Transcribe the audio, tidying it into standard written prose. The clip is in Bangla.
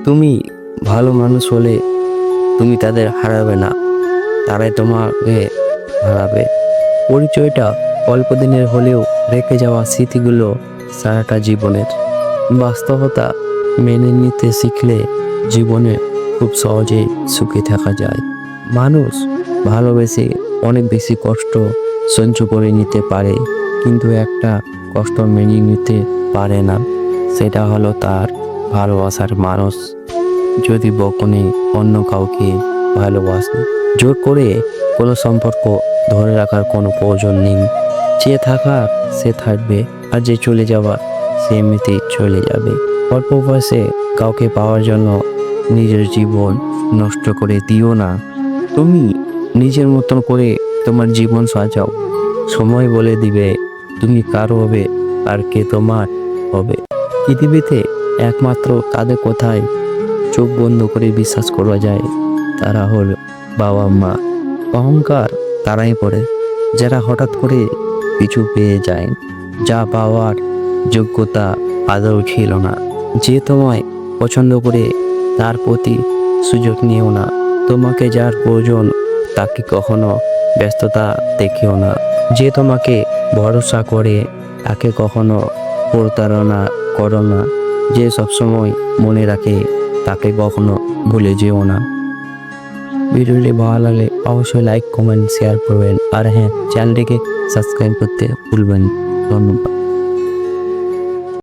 তুমি ভালো মানুষ হলে তুমি তাদের হারাবে না, তারাই তোমাকে হারাবে। পরিচয়টা অল্প দিনের হলেও রেখে যাওয়া স্মৃতিগুলো সারাটা জীবনের। বাস্তবতা মেনে নিতে শিখলে জীবনে খুব সহজেই সুখী থাকা যায়। মানুষ ভালোবেসে অনেক বেশি কষ্ট সহ্য করে নিতে পারে, কিন্তু একটা কষ্ট মেনে নিতে পারে না, সেটা হলো তার ভালোবাসার মানুষ। যদি বকুনি অন্য কাউকে ভালোবাসে, জোর করে কোনো সম্পর্ক ধরে রাখার কোনো প্রয়োজন নেই। যে থাকার সে থাকবে, আর যে চলে যাওয়ার সে এমনিতেই চলে যাবে। অল্প বয়সে কাউকে পাওয়ার জন্য নিজের জীবন নষ্ট করে দিও না। তুমি নিজের মতন করে তোমার জীবন সাজাও। সময় বলে দিবে তুমি কার হবে আর কে তোমার হবে। পৃথিবীতে একমাত্র তাদের কোথায় চোখ বন্ধ করে বিশ্বাস করা যায়, তারা হলো বাবা মা। অহংকার তারাই পড়ে যারা হঠাৎ করে কিছু পেয়ে যায়, যা পাওয়ার যোগ্যতা আদৌ ছিল না। যে তোমায় পছন্দ করে তার প্রতি সুযোগ নিও না। তোমাকে যার প্রয়োজন তাকে কখনো ব্যস্ততা দেখিও না। যে তোমাকে ভরসা করে তাকে কখনো প্রতারণা করো না। যে সবসময় মনে রাখে তাকে কখনো ভুলে যেও না। ভিডিওটি ভালো লাগলে অবশ্যই লাইক কমেন্ট শেয়ার করবেন, আর হ্যাঁ, চ্যানেলটিকে সাবস্ক্রাইব করতে ভুলবেন না। ধন্যবাদ।